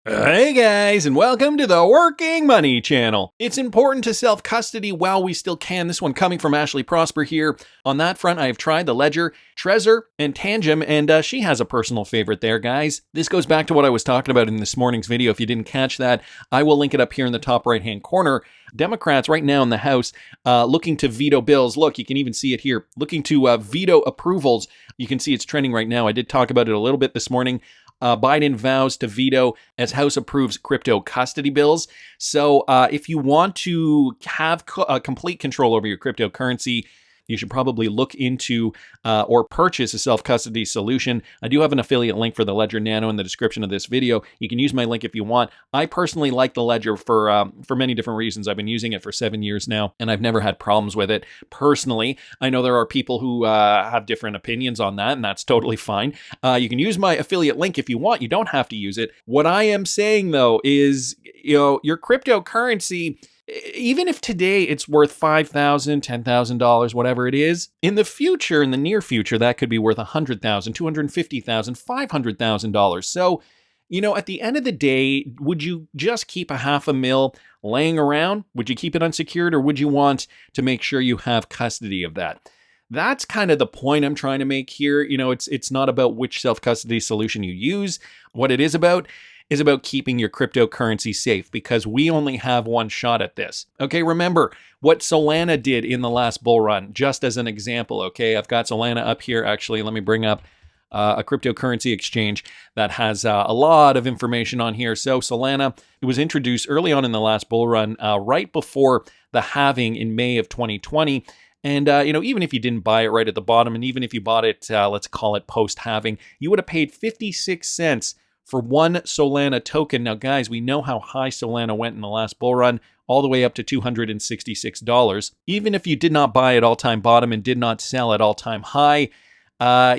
Hey guys, and welcome to the Working Money channel. It's important to self-custody while we still can. This one coming from Ashley Prosper here. On that front, I have tried the Ledger, Trezor, and Tangem, and she has a personal favorite there, guys. This goes back to what I was talking about in this morning's video. If you didn't catch that, I will link it up here in the top right-hand corner. Democrats right now in the House looking to veto bills. Look, you can even see it here. Looking to veto approvals. You can see it's trending right now. I did talk about it a little bit this morning. Biden vows to veto as House approves crypto custody bills. So if you want to have complete control over your cryptocurrency, you should probably look into or purchase a self-custody solution. I do have an affiliate link for the Ledger Nano in the description of this video. You can use my link if you want. I personally like the Ledger for many different reasons. I've been using it for 7 years now, and I've never had problems with it personally. I know there are people who have different opinions on that, and that's totally fine. You can use my affiliate link if you want. You don't have to use it. What I am saying, though, is your cryptocurrency, even if today it's worth $5,000, $10,000, whatever it is, in the future, in the near future, that could be worth $100,000, $250,000, $500,000. So, at the end of the day, would you just keep $500,000 laying around? Would you keep it unsecured, or would you want to make sure you have custody of that? That's kind of the point I'm trying to make here. It's not about which self-custody solution you use. What it is about keeping your cryptocurrency safe, because we only have one shot at this. Okay, remember what Solana did in the last bull run, just as an example, okay? I've got Solana up here. Actually, let me bring up a cryptocurrency exchange that has a lot of information on here. So Solana, it was introduced early on in the last bull run, right before the halving in May of 2020. And, even if you didn't buy it right at the bottom, and even if you bought it, let's call it post-halving, you would have paid 56 cents for one Solana token. Now, guys, we know how high Solana went in the last bull run, all the way up to $266. Even if you did not buy at all-time bottom and did not sell at all-time high,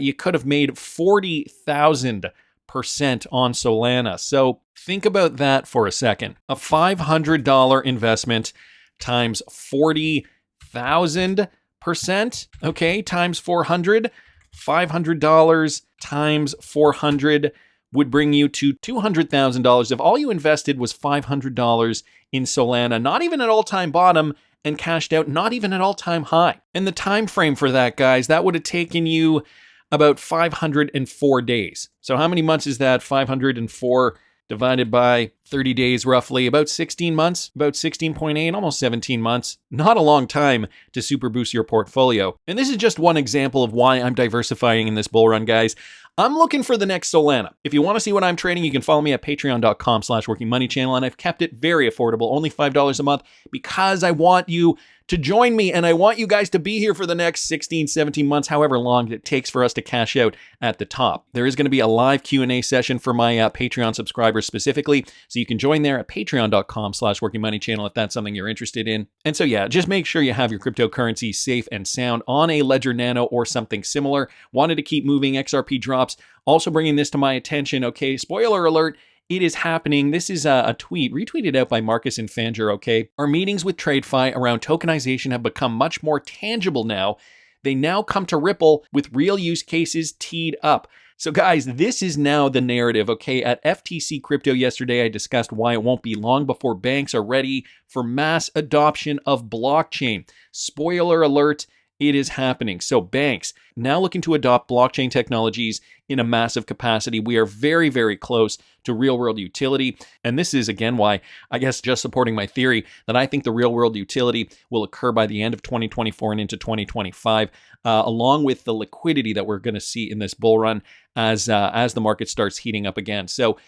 you could have made 40,000% on Solana. So think about that for a second. A $500 investment times 40,000%, okay, times 400, $500 times 400 would bring you to $200,000 if all you invested was $500 in Solana, not even at all-time bottom, and cashed out not even at all-time high. And the time frame for that, guys, that would have taken you about 504 days. So how many months is that? 504 divided by 30 days, roughly about 16 months, about 16.8, almost 17 months. Not a long time to super boost your portfolio. And this is just one example of why I'm diversifying in this bull run, guys. I'm looking for the next Solana. If you want to see what I'm trading, you can follow me at patreon.com/workingmoneychannel, and I've kept it very affordable, only $5 a month, because I want you to join me, and I want you guys to be here for the next 16, 17 months, however long it takes for us to cash out at the top. There is going to be a live Q&A session for my Patreon subscribers specifically, so you can join there at patreon.com/workingmoneychannel if that's something you're interested in. And so yeah, just make sure you have your cryptocurrency safe and sound on a Ledger Nano or something similar. Wanted to keep moving. XRP drops. Also bringing this to my attention, okay, spoiler alert, it is happening. This is a tweet retweeted out by Marcus and Fanger, okay? Our meetings with TradeFi around tokenization have become much more tangible now. They now come to Ripple with real use cases teed up. So guys, this is now the narrative, okay? At FTC Crypto yesterday, I discussed why it won't be long before banks are ready for mass adoption of blockchain. Spoiler alert, it is happening. So banks now looking to adopt blockchain technologies in a massive capacity. We are very, very close to real world utility. And this is, again, why I guess just supporting my theory that I think the real world utility will occur by the end of 2024 and into 2025, along with the liquidity that we're going to see in this bull run as the market starts heating up again. So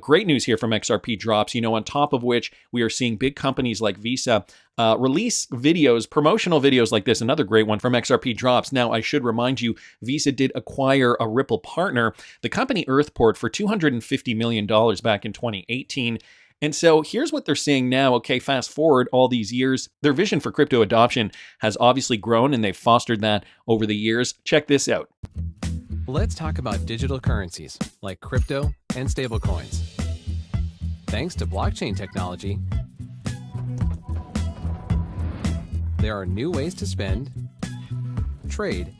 great news here from XRP drops, on top of which we are seeing big companies like Visa release videos, promotional videos like this. Another great one from XRP drops. Now, I should remind you, Visa did acquire a Ripple partner, the company Earthport, for $250 million back in 2018. And so here's what they're saying now. Okay, fast forward all these years, their vision for crypto adoption has obviously grown, and they've fostered that over the years. Check this out. Let's talk about digital currencies like crypto and stablecoins. Thanks to blockchain technology, there are new ways to spend, trade,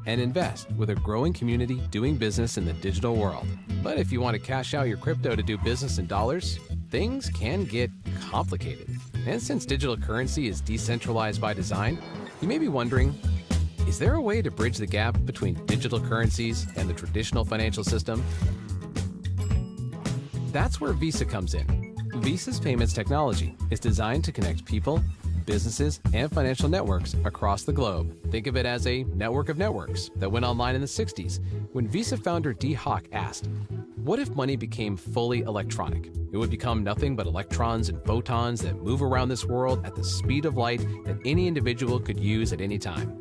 and invest with a growing community doing business in the digital world. But if you want to cash out your crypto to do business in dollars, things can get complicated. And since digital currency is decentralized by design, you may be wondering, is there a way to bridge the gap between digital currencies and the traditional financial system? That's where Visa comes in. Visa's payments technology is designed to connect people, businesses, and financial networks across the globe. Think of it as a network of networks that went online in the 60s when Visa founder Dee Hock asked, what if money became fully electronic? It would become nothing but electrons and photons that move around this world at the speed of light that any individual could use at any time.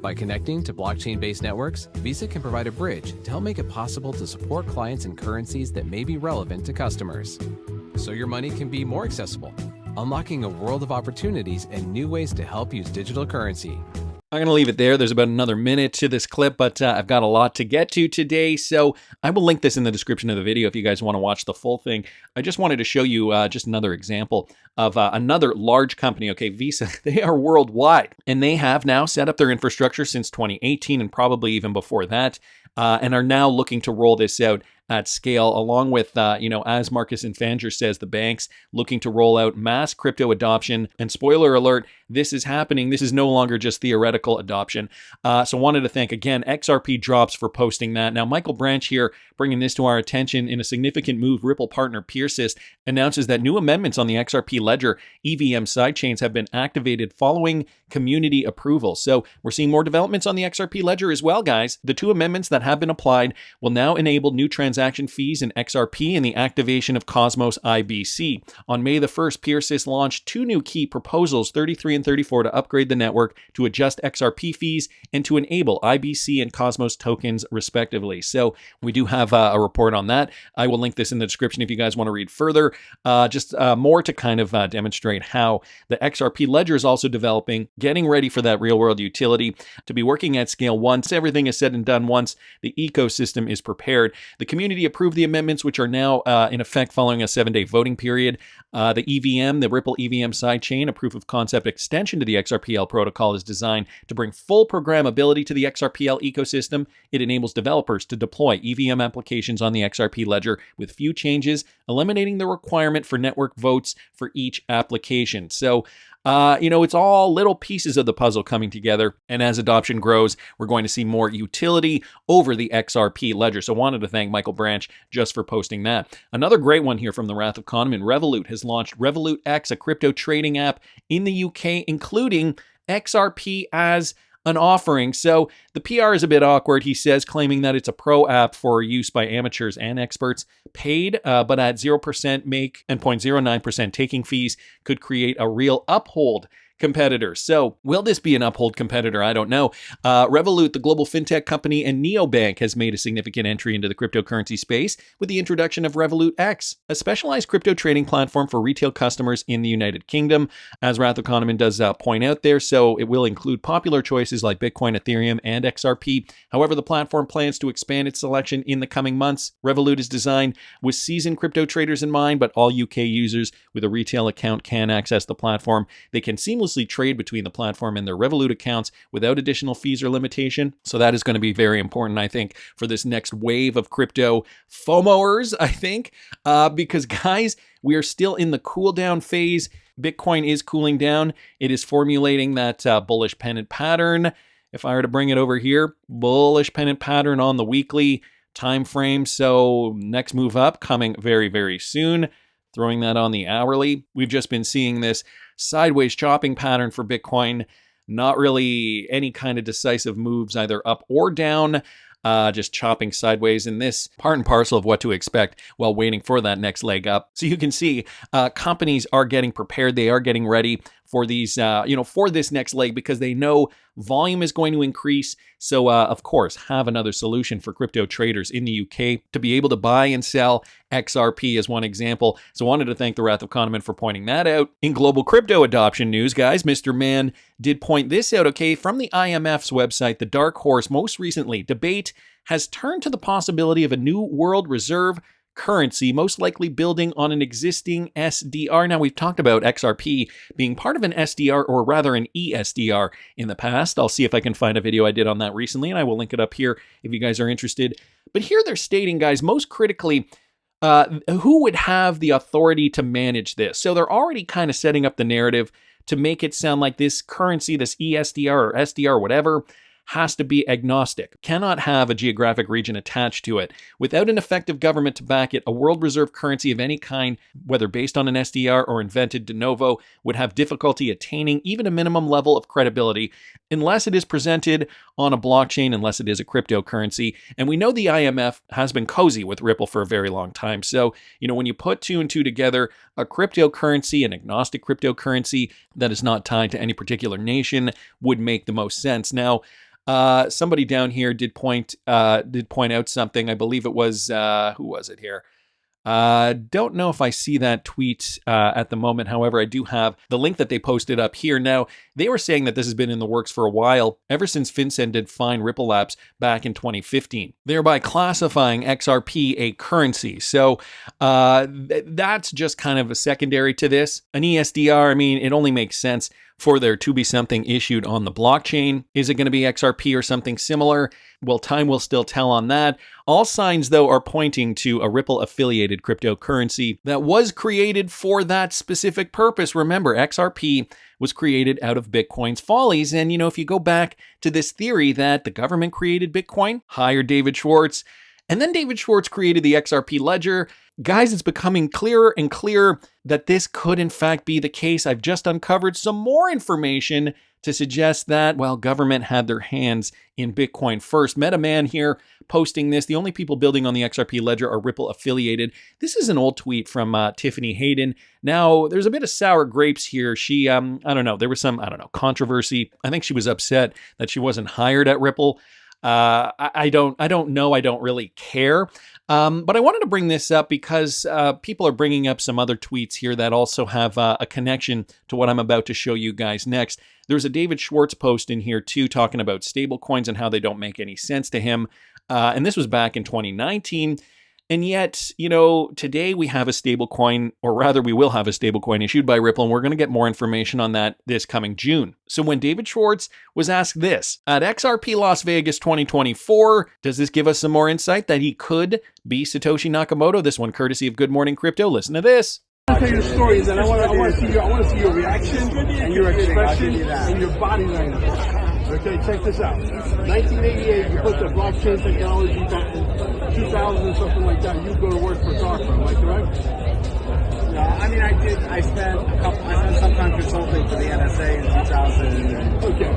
By connecting to blockchain-based networks, Visa can provide a bridge to help make it possible to support clients in currencies that may be relevant to customers, so your money can be more accessible, unlocking a world of opportunities and new ways to help use digital currency. I'm going to leave it there. There's about another minute to this clip, but I've got a lot to get to today, so I will link this in the description of the video if you guys want to watch the full thing. I just wanted to show you just another example of another large company. Okay, Visa, they are worldwide, and they have now set up their infrastructure since 2018 and probably even before that, and are now looking to roll this out at scale, along with, as Marcus Infanger says, the banks looking to roll out mass crypto adoption. And spoiler alert, this is happening. This is no longer just theoretical adoption. So wanted to thank, again, XRP Drops for posting that. Now, Michael Branch here, bringing this to our attention in a significant move. Ripple partner Peersys announces that new amendments on the XRP Ledger EVM sidechains have been activated following community approval. So we're seeing more developments on the XRP Ledger as well, guys. The two amendments that have been applied will now enable new transaction fees in XRP and the activation of Cosmos IBC. On May the 1st, Peersys launched two new key proposals, 33 and 34, to upgrade the network to adjust XRP fees and to enable IBC and Cosmos tokens, respectively. So we do have a report on that. I will link this in the description if you guys want to read further. Just more to kind of demonstrate how the XRP Ledger is also developing, getting ready for that real-world utility to be working at scale once everything is said and done, once the ecosystem is prepared. The community approved the amendments, which are now in effect following a 7-day voting period. The EVM, the Ripple EVM sidechain, a proof of concept extension to the XRPL protocol, is designed to bring full programmability to the XRPL ecosystem. It enables developers to deploy EVM applications on the XRP Ledger with few changes, eliminating the requirement for network votes for each application. So, it's all little pieces of the puzzle coming together. And as adoption grows, we're going to see more utility over the XRP Ledger. So wanted to thank Michael Branch just for posting that. Another great one here from the Wrath of Kahneman. Revolut has launched Revolut X, a crypto trading app in the UK, including XRP as an offering. So the PR is a bit awkward, he says, claiming that it's a pro app for use by amateurs and experts. Paid, but at 0% make and 0.09% taking fees could create a real uphold competitor. So will this be an uphold competitor? I don't know. Revolut, the global fintech company, and neobank has made a significant entry into the cryptocurrency space with the introduction of Revolut X, a specialized crypto trading platform for retail customers in the United Kingdom, as Wrath of Kahneman does point out there. So it will include popular choices like Bitcoin, Ethereum, and XRP. However, the platform plans to expand its selection in the coming months. Revolut is designed with seasoned crypto traders in mind, but all UK users with a retail account can access the platform. They can seamlessly trade between the platform and their Revolut accounts without additional fees or limitation. So that is going to be very important, I think, for this next wave of crypto FOMOers, I think, because guys, we are still in the cool down phase. Bitcoin is cooling down. It is formulating that bullish pennant pattern. If I were to bring it over here, bullish pennant pattern on the weekly time frame. So next move up coming very, very soon. Throwing that on the hourly. We've just been seeing this sideways chopping pattern for Bitcoin. Not really any kind of decisive moves either up or down. Just chopping sideways, in this part and parcel of what to expect while waiting for that next leg up. So you can see companies are getting prepared. They are getting ready for these, for this next leg because they know volume is going to increase. So, of course, have another solution for crypto traders in the UK to be able to buy and sell XRP as one example. So wanted to thank the Wrath of Kahneman for pointing that out. In global crypto adoption news, guys, Mr. Mann did point this out, okay? From the IMF's website, the dark horse most recently debate has turned to the possibility of a new world reserve currency, most likely building on an existing SDR. Now, we've talked about XRP being part of an SDR, or rather an ESDR in the past. I'll see if I can find a video I did on that recently, and I will link it up here if you guys are interested. But here they're stating, guys, most critically, who would have the authority to manage this? So they're already kind of setting up the narrative to make it sound like this currency, this ESDR or SDR, whatever, has to be agnostic, cannot have a geographic region attached to it. Without an effective government to back it, a world reserve currency of any kind, whether based on an SDR or invented de novo, would have difficulty attaining even a minimum level of credibility unless it is presented on a blockchain, unless it is a cryptocurrency. And we know the IMF has been cozy with Ripple for a very long time. So, when you put two and two together, a cryptocurrency, an agnostic cryptocurrency that is not tied to any particular nation would make the most sense. Now, somebody down here did point out something. I believe it was, who was it here? Don't know if I see that tweet at the moment. However, I do have the link that they posted up here. Now, they were saying that this has been in the works for a while, ever since FinCEN did fine Ripple Labs back in 2015, thereby classifying XRP a currency. So that's just kind of a secondary to this. An ESDR, I mean, it only makes sense for there to be something issued on the blockchain. Is it going to be XRP or something similar? Well, time will still tell on that. All signs, though, are pointing to a Ripple-affiliated cryptocurrency that was created for that specific purpose. Remember, XRP was created out of Bitcoin's follies. And, if you go back to this theory that the government created Bitcoin, hired David Schwartz, and then David Schwartz created the XRP ledger, guys, it's becoming clearer and clearer that this could in fact be the case. I've just uncovered some more information to suggest that, well, government had their hands in Bitcoin first. MetaMan here posting this. The only people building on the XRP ledger are Ripple affiliated. This is an old tweet from Tiffany Hayden. Now, there's a bit of sour grapes here. She, I don't know, there was some, controversy. I think she was upset that she wasn't hired at Ripple. I don't know. I don't really care. But I wanted to bring this up because people are bringing up some other tweets here that also have a connection to what I'm about to show you guys next. There's a David Schwartz post in here too, talking about stable coins and how they don't make any sense to him. And this was back in 2019. And yet, today we have a stable coin, or rather we will have a stable coin issued by Ripple, and we're going to get more information on that this coming June. So when David Schwartz was asked this, at XRP Las Vegas 2024, does this give us some more insight that he could be Satoshi Nakamoto? This one courtesy of Good Morning Crypto. Listen to this. I'll tell you the story, and I want to see your reaction and your expression and your body language. Okay, check this out. 1988, you put the blockchain technology back in 2000 or something like that. You go to work for DARPA, am I correct? No, I mean I did. I spent some time consulting for the NSA in 2000. Okay.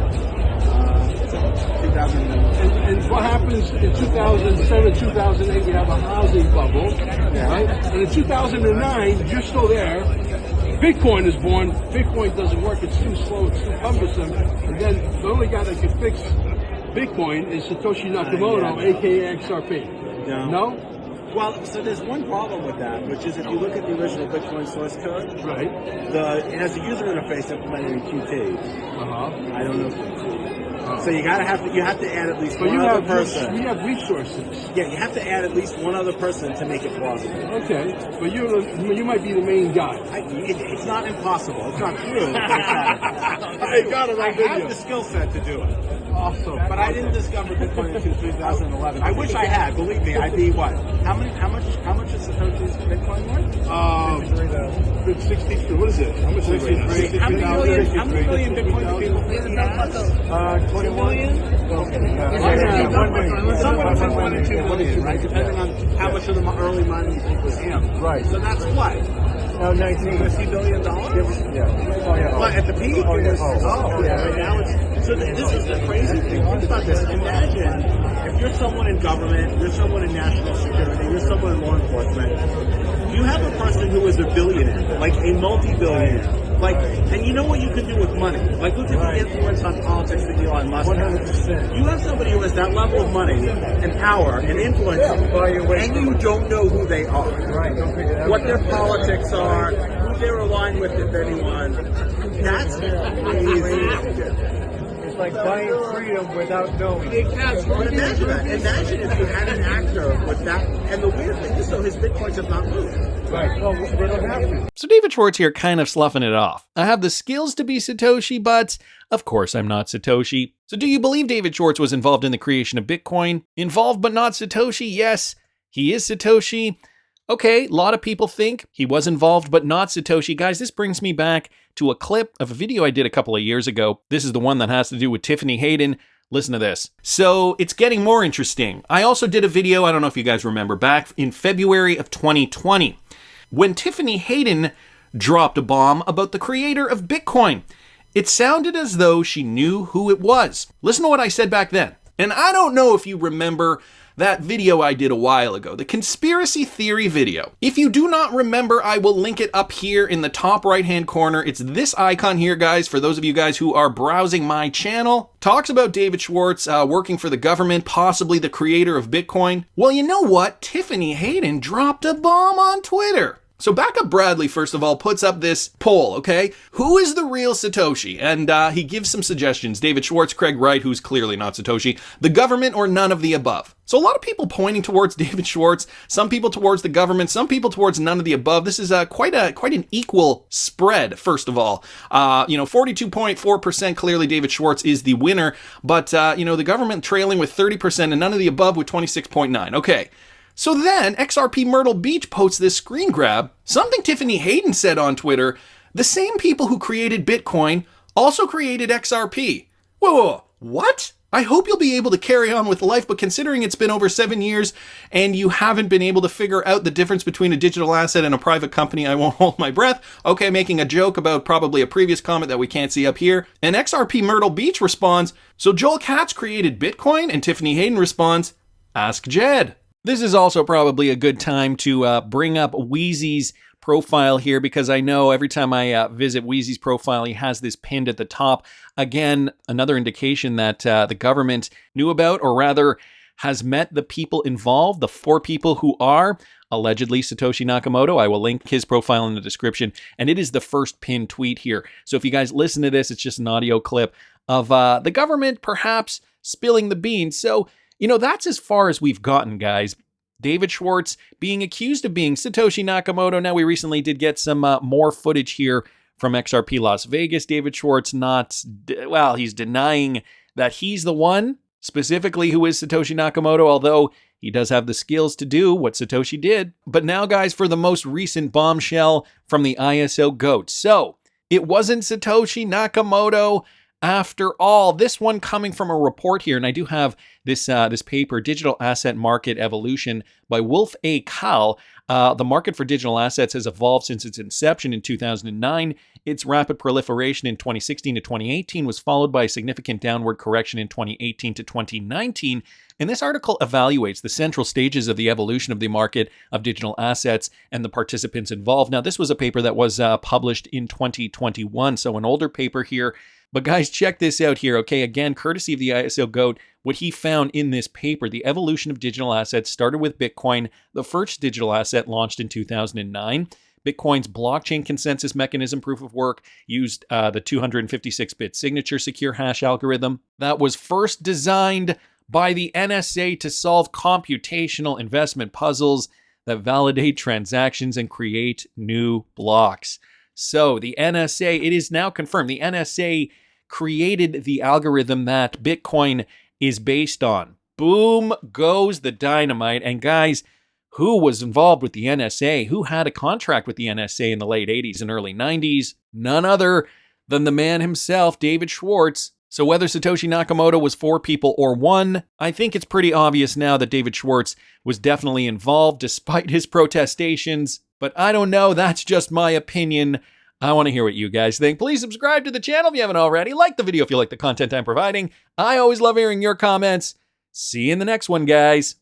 2000. And what happens in 2007, 2008? We have a housing bubble, right? And in 2009, you're still there. Bitcoin is born. Bitcoin doesn't work. It's too slow. It's too cumbersome. And then the only guy that can fix Bitcoin is Satoshi Nakamoto, aka XRP. No? Well, so there's one problem with that, which is if you look at the original Bitcoin source code, right? It has a user interface implemented in Qt. I don't know Qt. So you have to add at least one other person. We have resources. Yeah, you have to add at least one other person to make it plausible. Okay, but you might be the main guy. It's not impossible. It's not true. I got it. I have the skill set to do it. Awesome. But I didn't discover Bitcoin until 2011. I wish I had. Believe me, I'd be what? How much is Satoshi's Bitcoin worth? 63. What is it? How much is it? How many million Bitcoin do people think he has? 21 million? Somewhere between 1 and 2 million, right? Depending on how much of the early money people have. Right. So that's what? $50 billion? Yeah. But at the peak, right now it's... So this is the crazy thing. Think about this. Imagine if you're someone in government, you're someone in national security, you're someone in law enforcement. You have a person who is a billionaire, like a multi-billionaire. And you know what you can do with money? Like, look at the influence on politics that Elon Musk has. 100%. You have somebody who has that level of money and power and influence, and you don't know who they are. Right. What their politics are, who they're aligned with, if anyone. That's crazy. It's like buying freedom without knowing. But imagine that. Imagine if you had an actor with that. And the weird thing is, though, his bitcoins have not moved. Right. Well, they don't have to. So David Schwartz here kind of sloughing it off. I have the skills to be Satoshi, but of course I'm not Satoshi. So do you believe David Schwartz was involved in the creation of Bitcoin? Involved but not Satoshi? Yes, he is Satoshi. Okay, a lot of people think he was involved but not Satoshi. Guys, this brings me back to a clip of a video I did a couple of years ago. This is the one that has to do with Tiffany Hayden. Listen to this. So it's getting more interesting. I also did a video, I don't know if you guys remember, back in February of 2020, when Tiffany Hayden dropped a bomb about the creator of Bitcoin. It sounded as though she knew who it was. Listen to what I said back then. And I don't know if you remember that video I did a while ago, the conspiracy theory video. If you do not remember, I will link it up here in the top right-hand corner. It's this icon here, guys, for those of you guys who are browsing my channel. Talks about David Schwartz working for the government, possibly the creator of Bitcoin. Well, you know what? Tiffany Hayden dropped a bomb on Twitter. So Backup Bradley, first of all, puts up this poll, okay? Who is the real Satoshi? And he gives some suggestions. David Schwartz, Craig Wright, who's clearly not Satoshi, the government, or none of the above. So a lot of people pointing towards David Schwartz, some people towards the government, some people towards none of the above. This is quite an equal spread, first of all. 42.4% clearly David Schwartz is the winner, but, the government trailing with 30% and none of the above with 26.9%. Okay. So then XRP Myrtle Beach posts this screen grab, something Tiffany Hayden said on Twitter. The same people who created Bitcoin also created XRP. Whoa, what? I hope you'll be able to carry on with life, but considering it's been over 7 years and you haven't been able to figure out the difference between a digital asset and a private company, I won't hold my breath. Okay, making a joke about probably a previous comment that we can't see up here. And XRP Myrtle Beach responds, so Joel Katz created Bitcoin? And Tiffany Hayden responds, ask Jed. This is also probably a good time to bring up Wheezys' profile here, because I know every time I visit Wheezys' profile, he has this pinned at the top. Again, another indication that the government knew about, or rather has met the people involved, the 4 people who are allegedly Satoshi Nakamoto. I will link his profile in the description, and it is the first pinned tweet here. So if you guys listen to this, it's just an audio clip of the government perhaps spilling the beans. So that's as far as we've gotten, guys. David Schwartz being accused of being Satoshi Nakamoto. Now, we recently did get some more footage here from XRP Las Vegas. David Schwartz he's denying that he's the one specifically who is Satoshi Nakamoto, although he does have the skills to do what Satoshi did. But now, guys, for the most recent bombshell from the ISO GOAT. So, it wasn't Satoshi Nakamoto after all. This one coming from a report here, and I do have this paper, Digital Asset Market Evolution by Wolf A. Kahl. The market for digital assets has evolved since its inception in 2009. Its rapid proliferation in 2016 to 2018 was followed by a significant downward correction in 2018 to 2019. And this article evaluates the central stages of the evolution of the market of digital assets and the participants involved. Now, this was a paper that was published in 2021, so an older paper here. But guys, check this out here, okay? Again, courtesy of the ISO GOAT, what he found in this paper, the evolution of digital assets started with Bitcoin, the first digital asset launched in 2009. Bitcoin's blockchain consensus mechanism proof of work used the 256-bit signature secure hash algorithm that was first designed by the NSA to solve computational investment puzzles that validate transactions and create new blocks. So the NSA, it is now confirmed, the NSA created the algorithm that Bitcoin is based on. Boom goes the dynamite. And guys, who was involved with the NSA? Who had a contract with the NSA in the late 80s and early 90s? None other than the man himself, David Schwartz. So whether Satoshi Nakamoto was 4 people or 1, I think it's pretty obvious now that David Schwartz was definitely involved despite his protestations. But I don't know, that's just my opinion. I want to hear what you guys think. Please subscribe to the channel if you haven't already. Like the video if you like the content I'm providing. I always love hearing your comments. See you in the next one, guys.